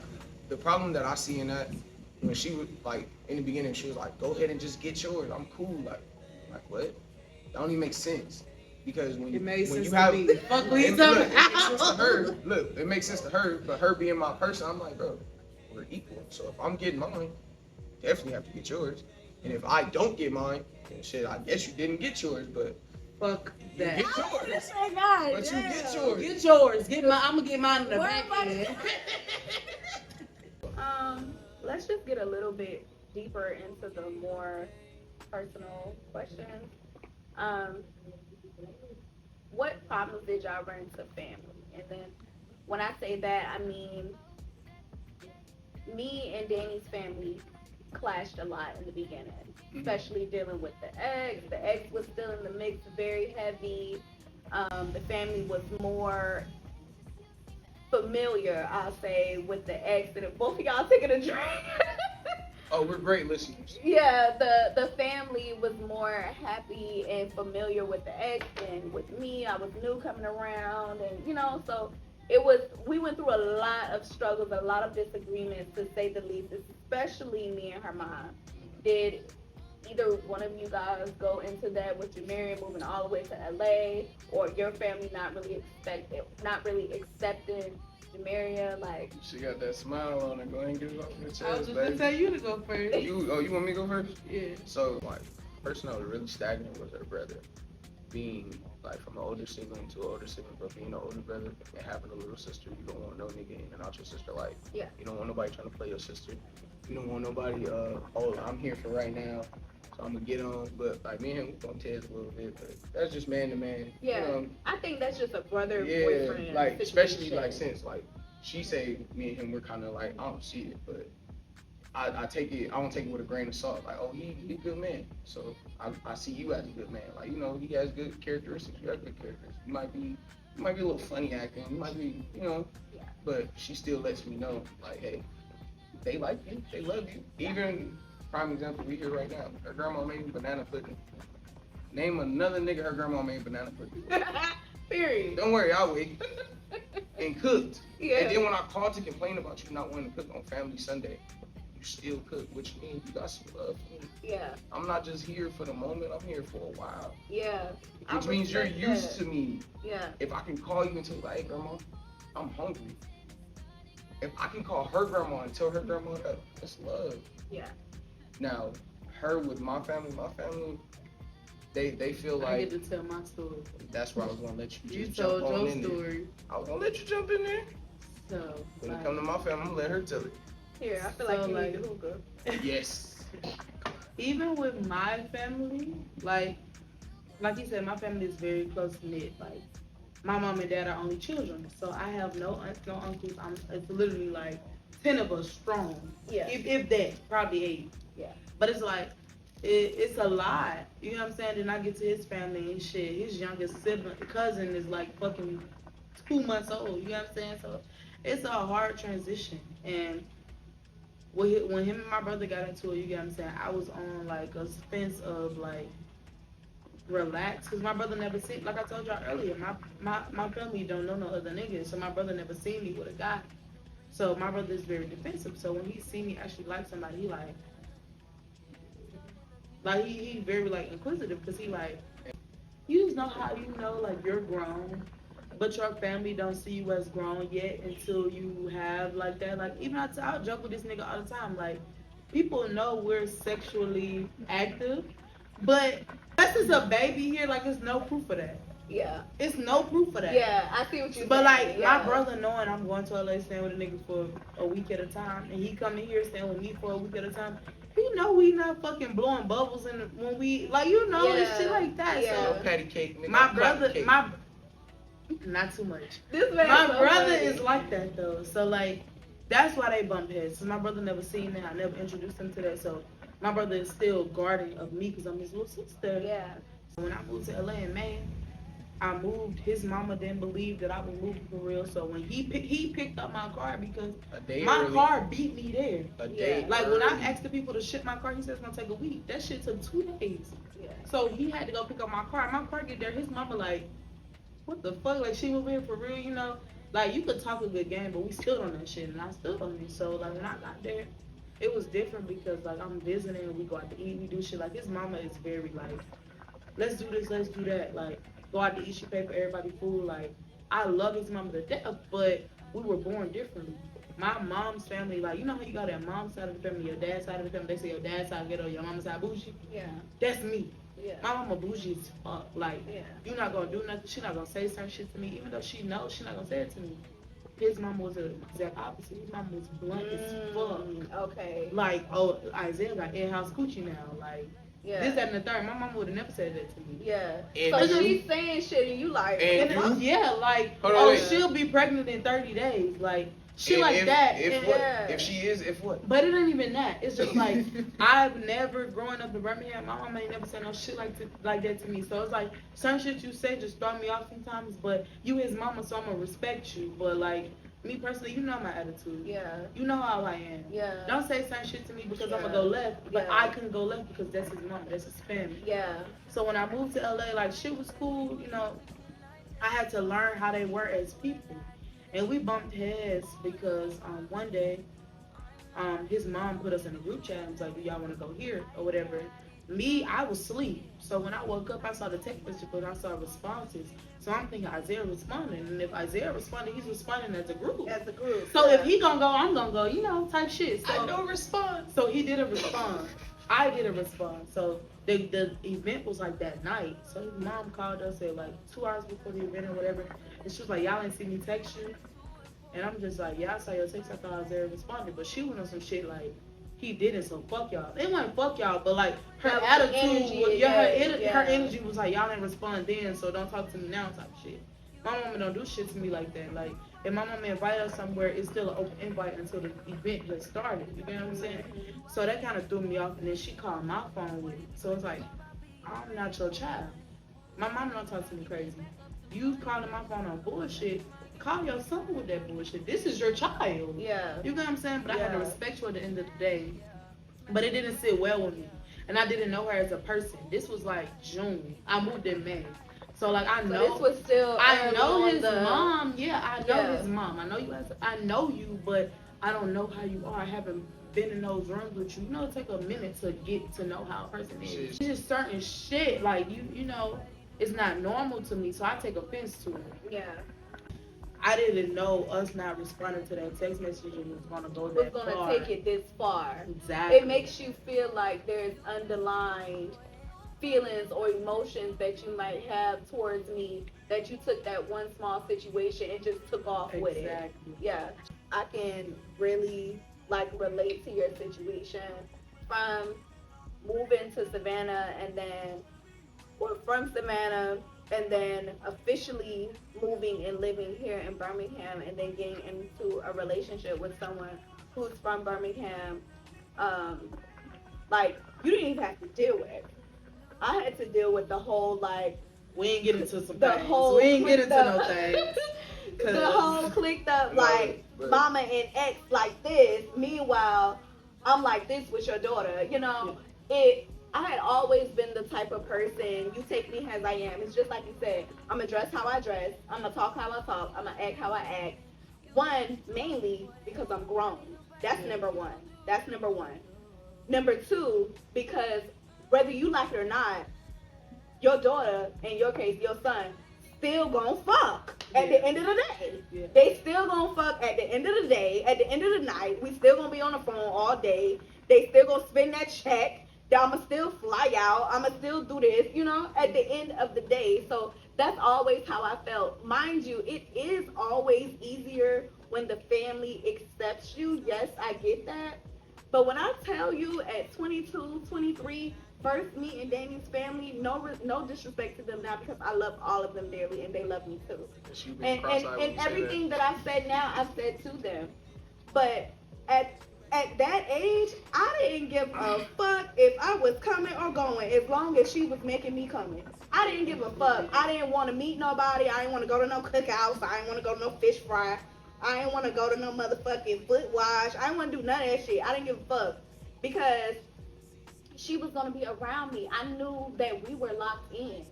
the problem that I see in that when she was like in the beginning, she was like, "Go ahead and just get yours. I'm cool." Like what? That don't even make sense. Because when It made when sense you to have me. Fuck what it, he's look, talking it makes sense to about. her. Look, it makes sense to her, but her being my person, I'm like, bro, we're equal. So if I'm getting mine, definitely have to get yours. And if I don't get mine, then shit, I guess you didn't get yours, but Fuck you that. get yours. Oh my God, But you get yours. Get yours. Get my. I'm gonna get mine in the Where back am I- end. Let's just get a little bit deeper into the more personal questions. Um, what problems did y'all run into family? And then when I say that, I mean me and Danny's family clashed a lot in the beginning, especially dealing with the ex. The ex was still in the mix, very heavy. The family was more familiar, I'll say, with the ex. And if both of y'all taking a drink. Oh, we're great listeners. Yeah, the family was more happy and familiar with the ex than with me. I was new coming around, and so we went through a lot of struggles, a lot of disagreements, to say the least, especially me and her mom. Did either one of you guys go into that with Jemeria moving all the way to LA, or your family not really accepting Jemeria? Like, She got that smile on her. Go ahead and get it off your chest, I was just baby. gonna tell you to go first. You want me to go first? Yeah. So, like, the person that was really stagnant was her brother. Being, like, from an older sibling to an older sibling, but being an older brother and having a little sister, you don't want no nigga in and out your sister life. Yeah. You don't want nobody trying to play your sister. You don't want nobody, oh, I'm here for right now, so I'm gonna get on. But, like, me and him, we bump heads a little bit, but that's just man to man. yeah, You know, I think that's just a brother yeah, boyfriend. like, especially, situation. like, since, like, she say me and him, we're kind of like, I don't see it, but I don't take it with a grain of salt. Like, oh, he a good man. So I see you as a good man. Like, he has good characteristics. You have good characteristics. You might be a little funny acting. You might be, but she still lets me know, like, hey, they like you. They love you. Even, prime example, we here right now. Her grandma made banana pudding. Name another nigga her grandma made banana pudding. Period. Don't worry, I'll wait. And cooked. Yeah. And then when I called to complain about you not wanting to cook on Family Sunday, you still cook, which means you got some love for me. Yeah. I'm not just here for the moment, I'm here for a while. Yeah. Which means you're used to me. Yeah. If I can call you and tell you, like, hey, grandma, I'm hungry. If I can call her grandma and tell her grandma that, that's love. Yeah. Now, her with my family, they feel like I get to tell my story. that's where I was gonna let you You just told jump on your in story. there. I was gonna let you jump in there. So When it come to my family, I'm gonna let her tell it. Here, I feel So, like you like- need to hookah. Yes. even with my family, like you said, my family is very close knit. Like my mom and dad are only children, so I have no aunts, no uncles. It's literally like 10 of us strong. Yeah. If that, probably 8. Yeah. But it's like it's a lot. You know what I'm saying? Then I get to his family and shit. His youngest cousin is like fucking 2 months old. You know what I'm saying? So it's a hard transition. And when him and my brother got into it, you get what I'm saying? I was on like a fence of like relax, because my brother never seen, like I told y'all earlier, my family don't know no other niggas, so my brother never seen me with a guy. So my brother is very defensive. So when he see me actually like somebody, he he very like inquisitive, because he like, you just know how you know like you're grown, but your family don't see you as grown yet until you have like that. Like even I'll joke with this nigga all the time. Like people know we're sexually active, but unless it's a baby here, like there's no proof of that. Yeah. It's no proof of that. Yeah, I see what you're But saying. like yeah. my brother knowing I'm going to LA staying with a nigga for a week at a time, and he coming here staying with me for a week at a time, he know we not fucking blowing bubbles when we like and shit like that. Yeah. No So patty cake, nigga. my I'm brother, patty cake. not too much. This man My so brother funny. is like that though. So like that's why they bump heads. So my brother never seen that. I never introduced him to that. So my brother is still guarding of me because I'm his little sister. Yeah. So when I moved to LA in May, I moved. His mama didn't believe that I was moving for real. So when he picked up my car because A day my early, car beat me there. a day Yeah. Like when I early. asked the people to ship my car, he said it's gonna take a week. That shit took 2 days. Yeah. So he had to go pick up my car. My car get there. His mama like, what the fuck? Like she moving here for real, you know? Like you could talk a good game, but we stood on that shit, and I stood on it. So like when I got there, it was different because like I'm visiting, we go out to eat, we do shit. Like his mama is very like, let's do this, let's do that. Like go out to eat, she pay for everybody food. Like I love his mama to death, but we were born differently. my mom's family, like, you know how you got that mom's side of the family, your dad's side of the family, they say your dad's side ghetto, your mama's side bougie? Yeah. That's me. Yeah. My mama bougie as fuck. Like, Yeah. you're not gonna do nothing. She not gonna say certain shit to me, even though she knows she not gonna say it to me. His mama was the exact opposite. His mama was blunt as fuck. Okay. Like, oh, Isaiah got in-house coochie now. Like, Yeah. this, that, and the third. My mama would have never said that to me. Yeah. And So you- she's saying shit and you like, And what the fuck? Yeah, like, Hold on, oh, wait. she'll be pregnant in 30 days. Like, shit and like if, that. If And- what? Yeah. If she is, if what? But it ain't even that. It's just like I've never growing up in Birmingham. My mama ain't never said no shit like that to me. So it's like some shit you say just throw me off sometimes. But you his mama, so I'ma respect you. But like me personally, you know my attitude. Yeah. You know how I am. Yeah. Don't say some shit to me because Yeah. I'ma go left. But Yeah. I couldn't go left because that's his mama. That's his family. Yeah. So when I moved to LA, like shit was cool. You know, I had to learn how they were as people. And we bumped heads because one day his mom put us in a group chat and was like, do y'all want to go here or whatever. Me, I was asleep. So when I woke up, I saw the text message, but I saw responses. So I'm thinking Isaiah responding. And if Isaiah responded, he's responding as a group. As a group. So yeah. if he gonna go, I'm gonna go, you know, type shit. So, I don't respond. so he did a response. I did a response. So the event was like that night. So his mom called us at like 2 hours before the event or whatever. And she was like, y'all ain't see me text you. And I'm just like, yeah, I saw your text. I thought Isaiah responded. But she went on some shit like, he didn't, so fuck y'all. It wasn't fuck y'all, but like her That was the attitude, energy, was, yeah. her energy was like, y'all ain't respond then, so don't talk to me now type shit. My mama don't do shit to me like that. Like, if my mama invite us somewhere, it's still an open invite until the event just started. You get what I'm saying? So that kind of threw me off, and then she called my phone with it. So it's like, I'm not your child. My mama don't talk to me crazy. You calling my phone on bullshit, call your son with that bullshit. This is your child. Yeah. You get what I'm saying? But I had to Yeah. respect you at the end of the day. But it didn't sit well with me. And I didn't know her as a person. This was like June. I moved in May. So like I So know this was still. I early know on his the- mom. Yeah, I know Yeah. his mom. I know you guys. I know you, but I don't know how you are. I haven't been in those rooms with you. You know, it take a minute to get to know how a person is. Shit. It's just certain shit like you know, it's not normal to me. So I take offense to it. Yeah. I didn't know us not responding to that text message was gonna go Was that gonna far. take it this far. Exactly. It makes you feel like there's underlined feelings or emotions that you might have towards me that you took that one small situation and just took off with it. Exactly. Yeah, I can really like relate to your situation from moving to Savannah and then, or from Savannah and then officially moving and living here in Birmingham and then getting into a relationship with someone who's from Birmingham. Like, you didn't even have to deal with it. I had to deal with the whole like We ain't get into some the things. whole We ain't get into clicked no up- things. the whole clicked up No, like but- mama and ex like this. Meanwhile, I'm like this with your daughter. You know, I had always been the type of person, you take me as I am. It's just like you said, I'm gonna dress how I dress, I'm gonna talk how I talk, I'm gonna act how I act. One, mainly because I'm grown. That's number one. That's number one. Number two, because whether you like it or not, your daughter, in your case, your son, still gonna fuck at the end of the day. Yeah. They still gonna fuck at the end of the day, at the end of the night. We still gonna be on the phone all day. They still gonna spend that check. I'ma still fly out. I'ma still do this, you know, at the end of the day. So that's always how I felt. Mind you, it is always easier when the family accepts you. Yes, I get that. But when I tell you at 22, 23, first meeting Daniel's family, no disrespect to them now because I love all of them dearly and they love me too. She been And cross-eyed when you say everything that I've said now, I've said to them. But at that age, I didn't give a fuck if I was coming or going as long as she was making me coming. I didn't give a fuck. I didn't want to meet nobody. I didn't want to go to no cookouts. I didn't want to go to no fish fry. I didn't want to go to no motherfucking foot wash. I didn't want to do none of that shit. I didn't give a fuck because she was going to be around me. I knew that we were locked in.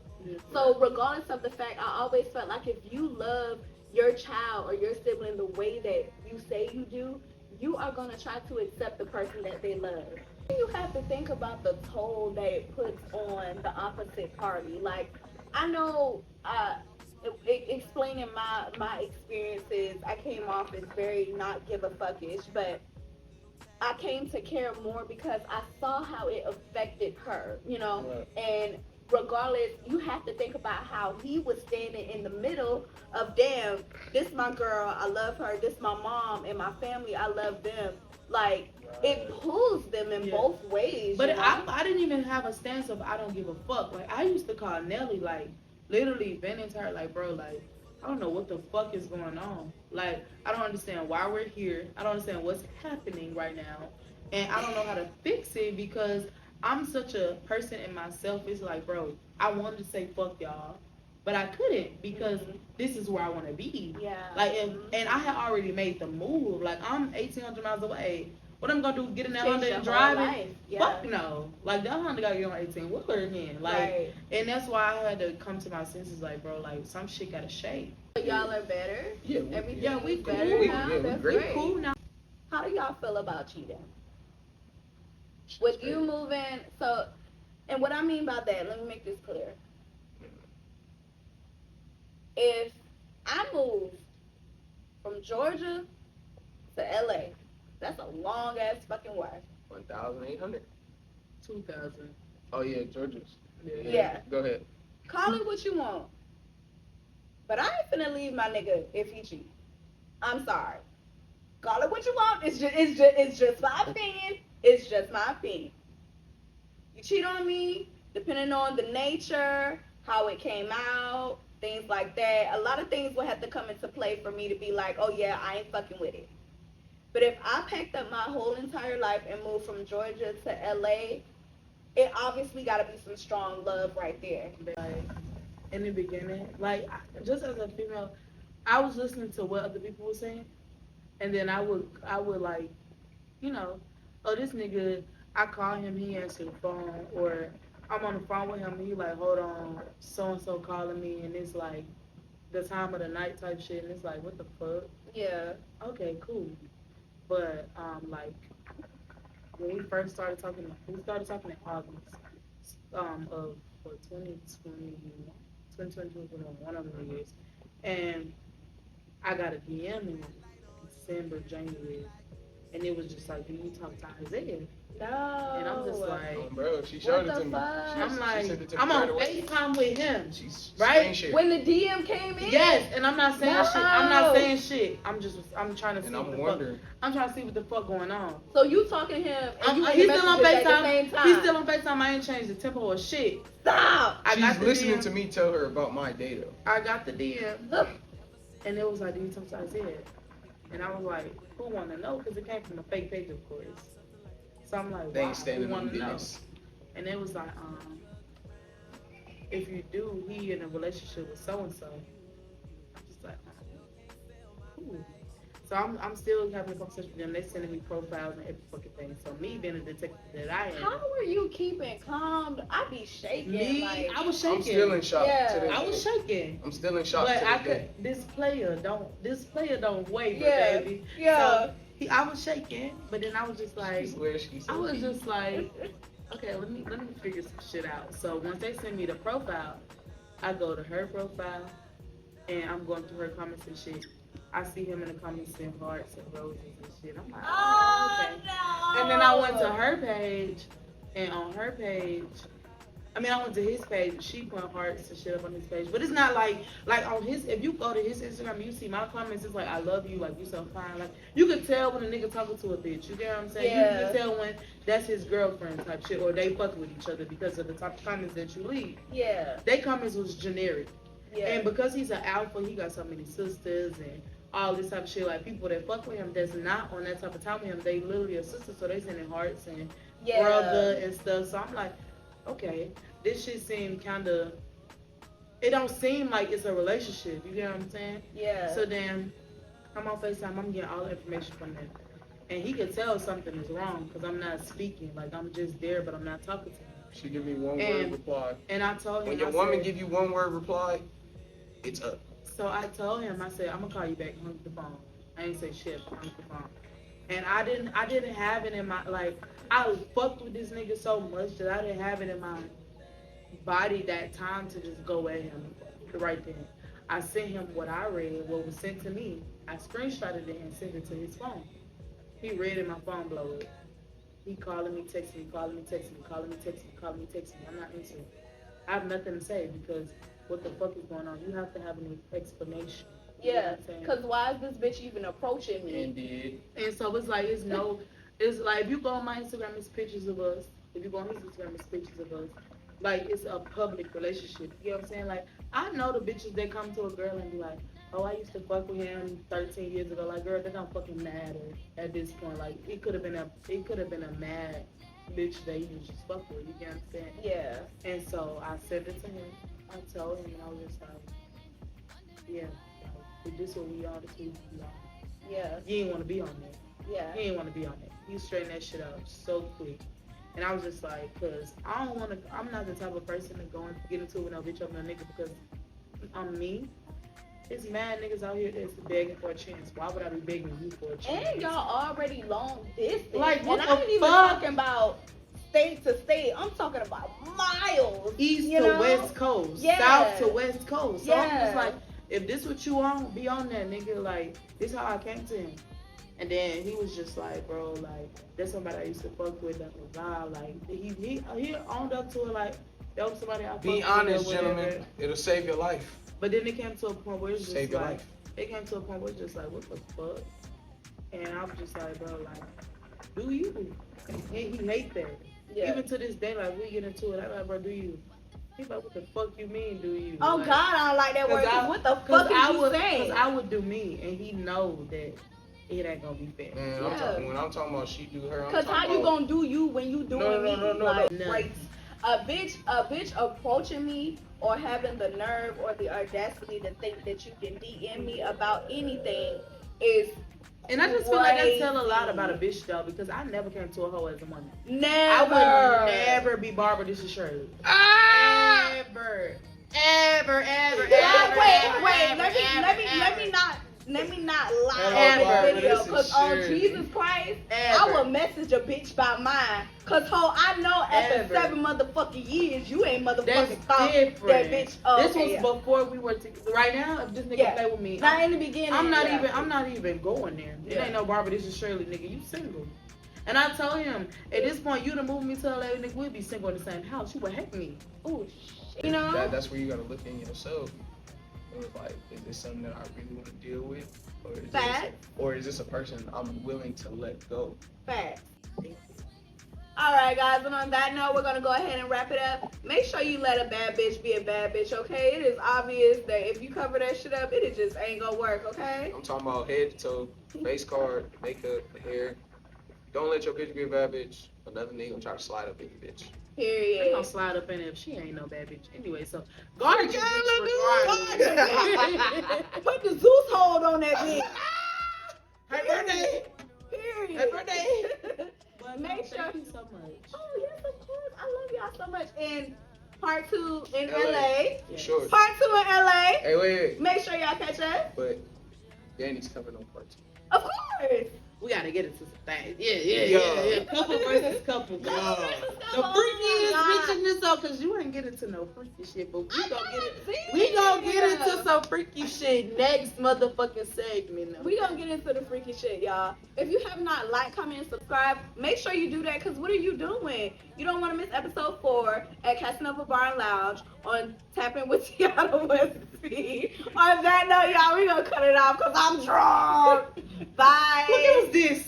So regardless of the fact, I always felt like if you love your child or your sibling the way that you say you do, you are going to try to accept the person that they love. You have to think about the toll that it puts on the opposite party. Like, I know explaining my experiences, I came off as very not give a fuckish, but I came to care more because I saw how it affected her, you know, Right. and regardless, you have to think about how he was standing in the middle of, damn, this my girl, I love her, this my mom and my family, I love them. Like, it pulls them in Yeah. both ways. But you know? I didn't even have a stance of I don't give a fuck. Like I used to call Nelly, like literally venting to her, like, bro, like I don't know what the fuck is going on. Like I don't understand why we're here. I don't understand what's happening right now, and I don't know how to fix it because I'm such a person in myself. It's like, bro, I wanted to say fuck y'all, but I couldn't because this is where I want to be. Yeah. Like, and I had already made the move. Like, I'm 1,800 miles away. What I'm gonna do? Get in that Change Honda your and whole drive life. it? Yeah. Fuck no. Like that Honda gotta get on 18 wheeler again. Like, Right. and that's why I had to come to my senses. Like, bro, like some shit gotta shake. But y'all are better. Yeah, Everything yeah, we is cool. better We- now. yeah, we That's great. great. Cool now. How do y'all feel about cheating? With you moving, so, and what I mean by that, let me make this clear. If I move from Georgia to LA, that's a long ass fucking way. 1,800. 2000. Oh yeah, Georgia's. Yeah. Go ahead. Call it what you want. But I ain't finna leave my nigga if he cheat. I'm sorry. Call it what you want. It's just my opinion. It's just my opinion. You cheat on me, depending on the nature, how it came out, things like that. A lot of things will have to come into play for me to be like, oh yeah, I ain't fucking with it. But if I packed up my whole entire life and moved from Georgia to LA, it obviously got to be some strong love right there. Like in the beginning, like just as a female, I was listening to what other people were saying, and then I would like, you know, oh this nigga, I call him, he answer the phone, or I'm on the phone with him, and he like, hold on, so and so calling me, and it's like the time of the night type shit, and it's like, what the fuck? Yeah. Okay, cool. But like when we first started talking, we started talking in August of for 2020, 2021, one of the years, and I got a DM in December, January, and it was just like, do you talk to Isaiah? No. And I'm just like, Oh, bro, she showed What it to the me. fuck? She I'm sent like, it to me I'm right on away. FaceTime with him. She's Right? screen shared. When the DM came in? Yes, and I'm not saying No. shit. I'm not saying shit. I'm trying to see And what I'm the wondering. fuck. I'm trying to see what the fuck going on. So you talking to him and you in He's the still on messages at the same FaceTime. time. He's still on FaceTime. I ain't changed the tempo or shit. Stop. I got She's the listening DM. to me tell her about my day though. I got the DM, and it was like, do you talk to Isaiah? And I was like, who want to know? Because it came from a fake page, of course. So I'm like, They wow, ain't who standing on want to know? business. And it was like, if you do, he in a relationship with so and so. I'm just like, cool. So I'm still having a conversation with them. They sending me profiles and every fucking thing. So me being a detective that I am, How are you keeping calm? I be shaking. me, like, I was shaking. I'm still in shock. Yeah. To this I was day. shaking. I'm still in shock. But to I this day. could. This player don't waver, Yeah. baby. Yeah. So I was shaking, but then I was just like, She's where she's I was just like, okay, let me figure some shit out. So once they send me the profile, I go to her profile, and I'm going through her comments and shit. I see him in the comments saying hearts and roses and shit. I'm like, oh, okay. no. And then I went to her page, and on her page, I went to his page. She put hearts and shit up on his page, but it's not like on his. If you go to his Instagram, you see my comments. It's like, I love you, like you so fine. Like you could tell when a nigga talking to a bitch. You get what I'm saying? Yeah. You can tell when that's his girlfriend type shit, or they fucking with each other because of the type of comments that you leave. Yeah. They comments was generic, Yeah. and because he's an alpha, he got so many sisters and all this type of shit. Like people that fuck with him that's not on that type of time with him, they literally a sister, so they sending hearts and Yeah. brother and stuff. So I'm like, okay, this shit seem kind of. It don't seem like it's a relationship. You get what I'm saying? Yeah. So then, I'm on FaceTime. I'm getting all the information from them, and he could tell something is wrong because I'm not speaking. Like I'm just there, but I'm not talking to him. She give me one And- word reply. And I told him, When your I woman said- give you one word reply, it's up. So I told him, I said, I'm gonna call you back. Hung up the phone. I ain't say shit. Hung up the phone. And I didn't have it in my, like, I fucked with this nigga so much that I didn't have it in my body that time to just go at him right then. I sent him what I read, what was sent to me. I screenshotted it and sent it to his phone. He read it, my phone blew up. He calling me, texting me, calling me, texting me, calling me, texting me, calling me, texting me. I'm not answering. I have nothing to say because what the fuck is going on? You have to have an explanation. You know Yeah, what I'm saying? because why is this bitch even approaching me? Indeed. And so it's like, it's like, if you go on my Instagram, it's pictures of us. If you go on his Instagram, it's pictures of us. Like, it's a public relationship. You know what I'm saying? Like, I know the bitches that come to a girl and be like, oh, I used to fuck with him 13 years ago. Like, girl, they're not fucking mad at this point. Like, it could have been a mad bitch that you just fuck with. You get what I'm saying? Yeah. And so I sent it to him. I told him, and I was just like, yeah, like, this what we are, this what we are. Yeah. You ain't want to be on that. Yeah. He didn't want to be on it. He straightened that shit out so quick. And I was just like, cause I don't want to, I'm not the type of person to go and get into it with no bitch up no nigga because I'm me. There's mad niggas out here that's begging for a chance. Why would I be begging you for a chance? And y'all already long distance. Like, what and the I ain't even fuck? talking about state to state. I'm talking about miles. East you to know? West Coast, Yeah. South to West Coast. So I'm Yeah. just like, if this what you want, be on that nigga. Like, this how I came to him. And then he was just like, bro, like, that's somebody I used to fuck with, that was vibe. Like, he owned up to it, like, that was somebody I fucked with. Be honest, gentlemen. It'll save your life. But then it came to a point where it's just Save your like, life. it came to a point where it's just like, what the fuck? And I was just like, bro, like, do you? And he hate that. Yeah. Even to this day, like, we get into it, I'm like, bro, do you? He's like, what the fuck you mean, do you? Oh Like, God, I don't like that word. 'Cause what the Cause fuck I is you would, saying? Because I would do me, and he know that it ain't gonna be fair. Man, Yeah. when I'm talking about she do her, I'm Cause talking how you about, gonna do you when you doing No, me? no, no, like, no. breaks. A bitch approaching me or having the nerve or the audacity to think that you can DM me about anything is And I just feel like I tell a lot crazy. about a bitch though, because I never came to a hoe as a woman. never. I would never be Barbara. This is Shirley. ah! Ever. Let me not lie Hello, on Barbara, this video. this is Cause on Shirley. Jesus Christ, Ever. I will message a bitch by mine. Cause ho, I know after Ever. 7 motherfucking years, you ain't That's motherfucking thought different. that bitch. Oh, This okay, was before we were together. Right now, if this nigga Yeah. play with me, Not in the beginning. I'm not yeah. even going there. It Yeah. ain't no Barbara. This is Shirley, nigga. You single. And I told him, at this point, you done moved me to LA, nigga. We'd be single in the same house. You would hate me. Oh shit. You know. That's where you gotta look in yourself. It was like, is this something that I really want to deal with, Facts. or is this a person I'm willing to let go? Facts. All right, guys, and on that note, we're gonna go ahead and wrap it up. Make sure you let a bad bitch be a bad bitch, okay? It is obvious that if you cover that shit up, it just ain't gonna work, okay? I'm talking about head to toe, face card, makeup, hair. Don't let your bitch be a bad bitch. Another nigga gonna try to slide up in your bitch. They gonna Period. slide up in it if she ain't no bad bitch. Anyway, so guard your Yeah, bitch regardless. Put the Zeus hold on that bitch. Happy birthday! Period. Happy birthday! But Make no, sure- thank you so much. Oh yes, of course. I love y'all so much. And part 2 in LA. LA. For sure. Part 2 in LA. Hey, wait. Make sure y'all catch us. But Danny's coming on part 2. Of course. We gotta get into some things. Yeah. Couple versus couple. The freakiest bitch in this though, cause you ain't get into no freaky shit, but we gonna get into some freaky shit next motherfucking segment. We gonna get into the freaky shit, y'all. If you have not liked, comment, and subscribe, make sure you do that, because what are you doing? You don't want to miss episode 4 at Casanova Bar and Lounge on Tapping with Tiana Westby. On that note, y'all, we gonna cut it off because I'm drunk. Bye. What is this?